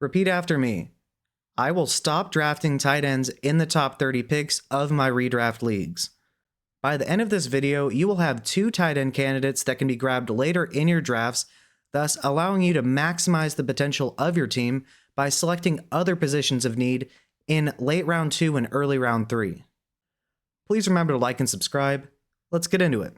Repeat after me. I will stop drafting tight ends in the top 30 picks of my redraft leagues. By the end of this video, you will have 2 tight end candidates that can be grabbed later in your drafts, thus allowing you to maximize the potential of your team by selecting other positions of need in late round 2 and early round 3. Please remember to like and subscribe. Let's get into it.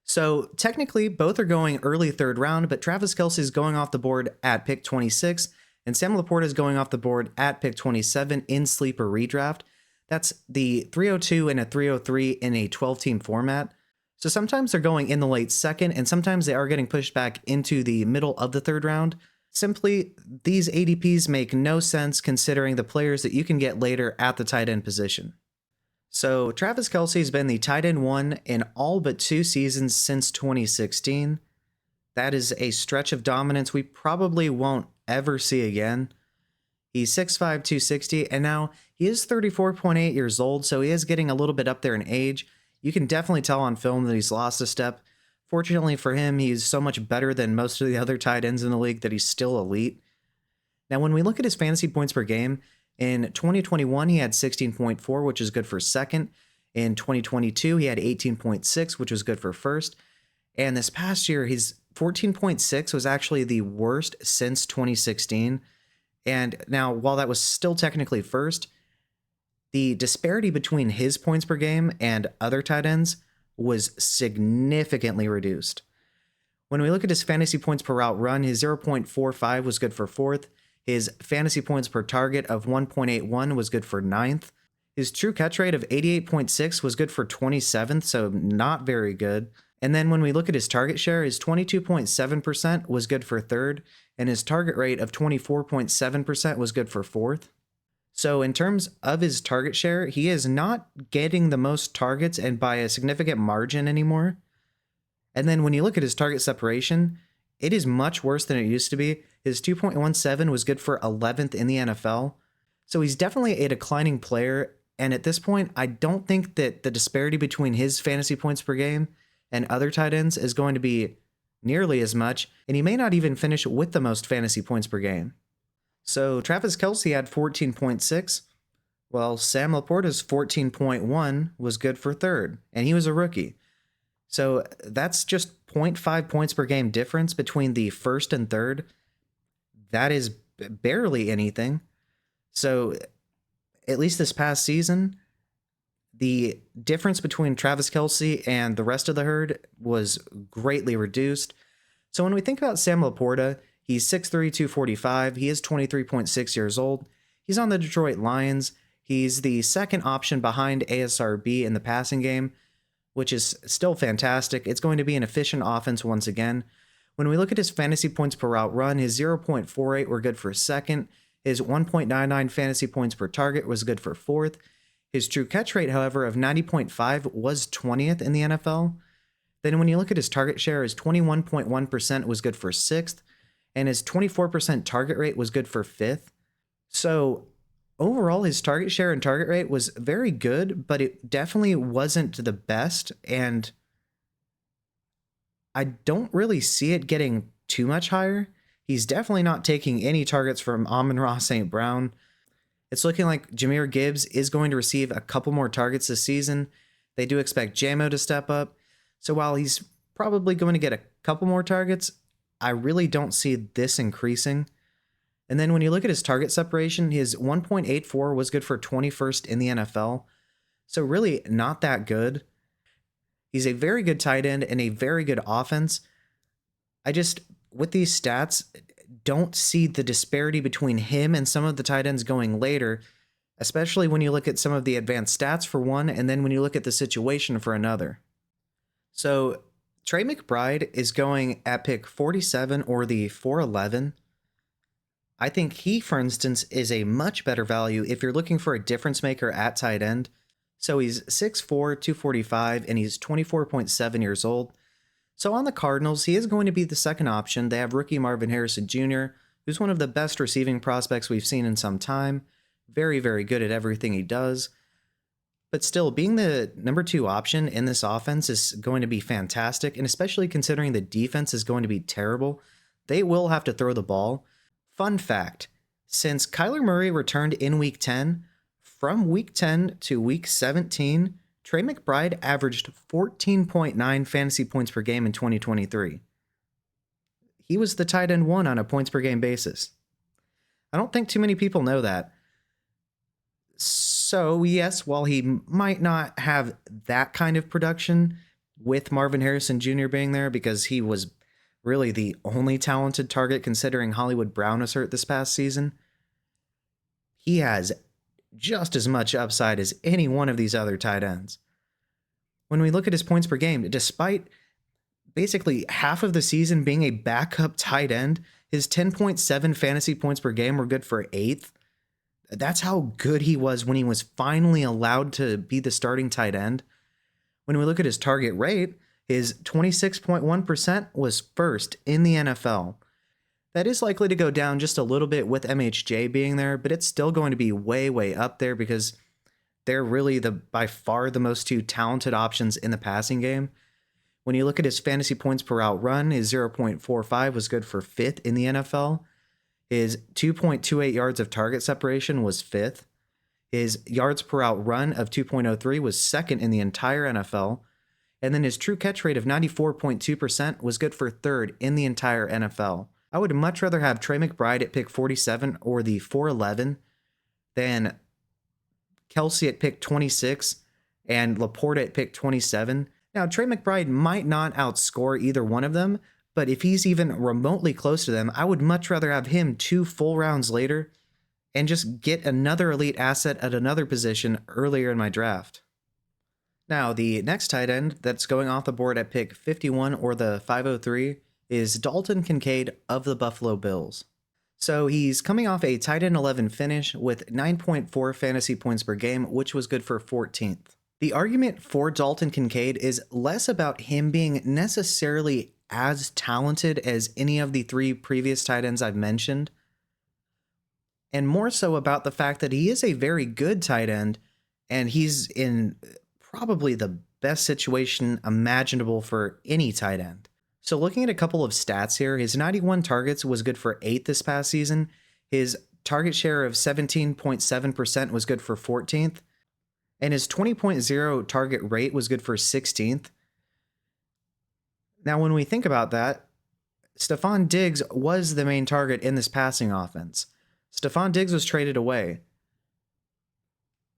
So technically, both are going early 3rd round, but Travis Kelce is going off the board at pick 26, and Sam LaPorta is going off the board at pick 27 in sleeper redraft. That's the 302 and a 303 in a 12-team format. So sometimes they're going in the late 2nd, and sometimes they are getting pushed back into the middle of the 3rd round. Simply, these ADPs make no sense considering the players that you can get later at the tight end position. So Travis Kelce has been the tight end 1 in all but 2 seasons since 2016. That is a stretch of dominance we probably won't ever see again. He's 6'5", 260, and now he is 34.8 years old, so he is getting a little bit up there in age. You can definitely tell on film that he's lost a step. Fortunately for him, he's so much better than most of the other tight ends in the league that he's still elite. Now, when we look at his fantasy points per game, in 2021, he had 16.4, which is good for 2nd. In 2022, he had 18.6, which was good for 1st. And this past year, his 14.6 was actually the worst since 2016. And now, while that was still technically 1st, the disparity between his points per game and other tight ends was significantly reduced. When we look at his fantasy points per route run, his 0.45 was good for 4th. His fantasy points per target of 1.81 was good for 9th. His true catch rate of 88.6 was good for 27th, so not very good. And then when we look at his target share, his 22.7% was good for 3rd, and his target rate of 24.7% was good for 4th. So in terms of his target share, he is not getting the most targets and by a significant margin anymore. And then when you look at his target separation, it is much worse than it used to be. His 2.17 was good for 11th in the NFL. So he's definitely a declining player. And at this point, I don't think that the disparity between his fantasy points per game and other tight ends is going to be nearly as much. And he may not even finish with the most fantasy points per game. So Travis Kelce had 14.6. Well, Sam LaPorta's 14.1 was good for 3rd. And he was a rookie. So that's just 0.5 points per game difference between the 1st and 3rd. That is barely anything. So at least this past season, the difference between Travis Kelce and the rest of the herd was greatly reduced. So when we think about Sam LaPorta, he's 6'3", 245. He is 23.6 years old. He's on the Detroit Lions. He's the 2nd option behind ASRB in the passing game, which is still fantastic. It's going to be an efficient offense once again. When we look at his fantasy points per route run, his 0.48 were good for 2nd. His 1.99 fantasy points per target was good for 4th. His true catch rate, however, of 90.5 was 20th in the NFL. Then when you look at his target share, his 21.1% was good for 6th, and his 24% target rate was good for 5th. So overall, his target share and target rate was very good, but it definitely wasn't the best, and I don't really see it getting too much higher. He's definitely not taking any targets from Amon-Ra St. Brown. It's looking like Jahmyr Gibbs is going to receive a couple more targets this season. They do expect Jamo to step up. So while he's probably going to get a couple more targets, I really don't see this increasing. And then when you look at his target separation, his 1.84 was good for 21st in the NFL. So really not that good. He's a very good tight end and a very good offense. I just, with these stats, don't see the disparity between him and some of the tight ends going later, especially when you look at some of the advanced stats for one, and then when you look at the situation for another. So Trey McBride is going at pick 47 or the 411. I think he, for instance, is a much better value if you're looking for a difference maker at tight end. So he's 6'4", 245, and he's 24.7 years old. So on the Cardinals, he is going to be the 2nd option. They have rookie Marvin Harrison Jr., who's one of the best receiving prospects we've seen in some time. Very, very good at everything he does. But still, being the number 2 option in this offense is going to be fantastic, and especially considering the defense is going to be terrible, they will have to throw the ball. Fun fact, Since Kyler Murray returned in Week 10, from Week 10 to Week 17, Trey McBride averaged 14.9 fantasy points per game in 2023. He was the tight end 1 on a points per game basis. I don't think too many people know that. So, yes, while he might not have that kind of production with Marvin Harrison Jr. being there, because he was really the only talented target considering Hollywood Brown was hurt this past season, he has just as much upside as any one of these other tight ends. When we look at his points per game, despite basically half of the season being a backup tight end, his 10.7 fantasy points per game were good for 8th. That's how good he was when he was finally allowed to be the starting tight end. When we look at his target rate, his 26.1% was first in the NFL. That is likely to go down just a little bit with MHJ being there, but it's still going to be way, way up there because they're really by far the most two talented options in the passing game. When you look at his fantasy points per route run, his 0.45 was good for 5th in the NFL. His 2.28 yards of target separation was 5th. His yards per route run of 2.03 was 2nd in the entire NFL. And then his true catch rate of 94.2% was good for 3rd in the entire NFL. I would much rather have Trey McBride at pick 47 or the 411 than Kelce at pick 26 and LaPorta at pick 27. Now, Trey McBride might not outscore either one of them, but if he's even remotely close to them, I would much rather have him 2 full rounds later and just get another elite asset at another position earlier in my draft. Now, the next tight end that's going off the board at pick 51 or the 503 is Dalton Kincaid of the Buffalo Bills. So he's coming off a tight end 11 finish with 9.4 fantasy points per game, which was good for 14th. The argument for Dalton Kincaid is less about him being necessarily as talented as any of the 3 previous tight ends I've mentioned, and more so about the fact that he is a very good tight end, and he's in probably the best situation imaginable for any tight end. So looking at a couple of stats here, his 91 targets was good for 8th this past season. His target share of 17.7% was good for 14th. And his 20.0 target rate was good for 16th. Now, when we think about that, Stephon Diggs was the main target in this passing offense. Stephon Diggs was traded away.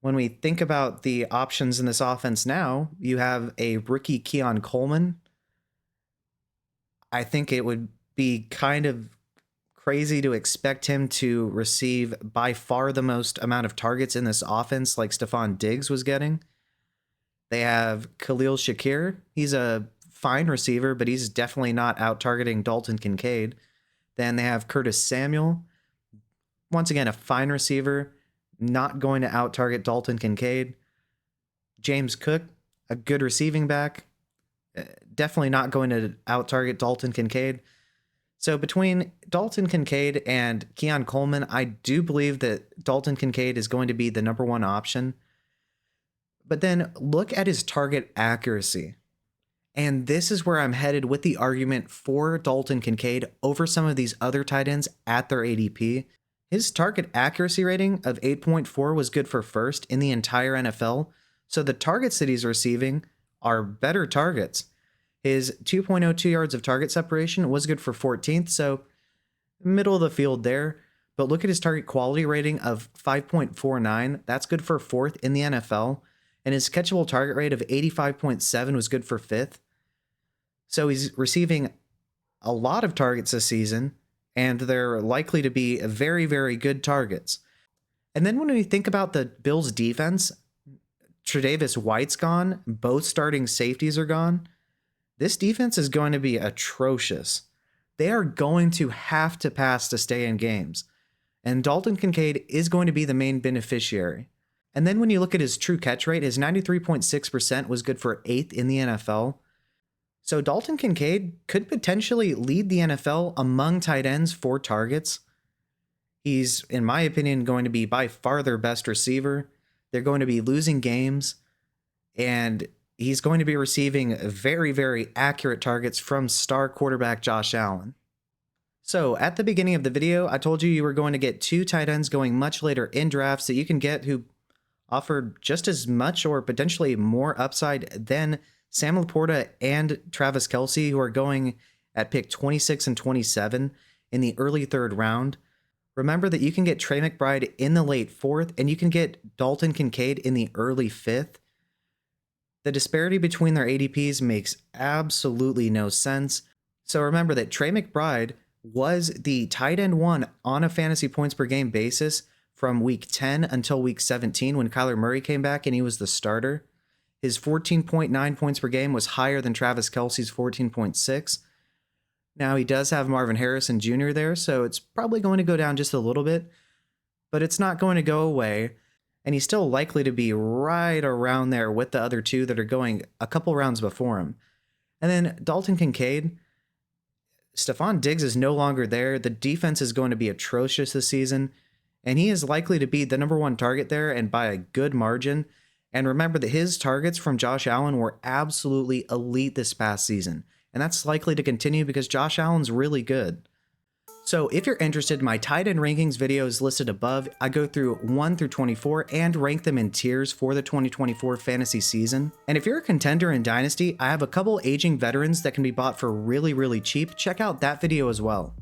When we think about the options in this offense now, you have a rookie Keon Coleman. I think it would be kind of crazy to expect him to receive by far the most amount of targets in this offense like Stephon Diggs was getting. They have Khalil Shakir. He's a fine receiver, but he's definitely not out-targeting Dalton Kincaid. Then they have Curtis Samuel. Once again, a fine receiver, not going to out-target Dalton Kincaid. James Cook, a good receiving back. Definitely not going to out-target Dalton Kincaid. So between Dalton Kincaid and Keon Coleman, I do believe that Dalton Kincaid is going to be the number 1 option. But then look at his target accuracy. And this is where I'm headed with the argument for Dalton Kincaid over some of these other tight ends at their ADP. His target accuracy rating of 8.4 was good for 1st in the entire NFL. So the targets that he's receiving are better targets. His 2.02 yards of target separation was good for 14th, so middle of the field there. But look at his target quality rating of 5.49. That's good for 4th in the NFL. And his catchable target rate of 85.7 was good for 5th. So he's receiving a lot of targets this season, and they're likely to be very, very good targets. And then when we think about the Bills' defense, Tre'Davious White's gone. Both starting safeties are gone. This defense is going to be atrocious. They are going to have to pass to stay in games. And Dalton Kincaid is going to be the main beneficiary. And then when you look at his true catch rate, his 93.6% was good for 8th in the NFL. So Dalton Kincaid could potentially lead the NFL among tight ends for targets. He's, in my opinion, going to be by far their best receiver. They're going to be losing games. And he's going to be receiving very, very accurate targets from star quarterback Josh Allen. So at the beginning of the video, I told you were going to get 2 tight ends going much later in drafts that you can get who offer just as much or potentially more upside than Sam LaPorta and Travis Kelce, who are going at pick 26 and 27 in the early 3rd round. Remember that you can get Trey McBride in the late 4th, and you can get Dalton Kincaid in the early 5th. The disparity between their ADPs makes absolutely no sense. So remember that Trey McBride was the tight end 1 on a fantasy points per game basis from week 10 until week 17 when Kyler Murray came back and he was the starter. His 14.9 points per game was higher than Travis Kelce's 14.6. Now, he does have Marvin Harrison Jr. there, so it's probably going to go down just a little bit, but it's not going to go away, and he's still likely to be right around there with the other 2 that are going a couple rounds before him. And then Dalton Kincaid, Stephon Diggs is no longer there. The defense is going to be atrocious this season, and he is likely to be the number 1 target there and by a good margin. And remember that his targets from Josh Allen were absolutely elite this past season. And that's likely to continue because Josh Allen's really good. So if you're interested, my tight end rankings video is listed above. I go through 1 through 24 and rank them in tiers for the 2024 fantasy season. And if you're a contender in Dynasty, I have a couple aging veterans that can be bought for really cheap. Check out that video as well.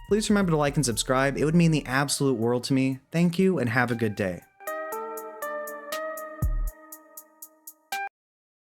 Please remember to like and subscribe. It would mean the absolute world to me. Thank you and have a good day.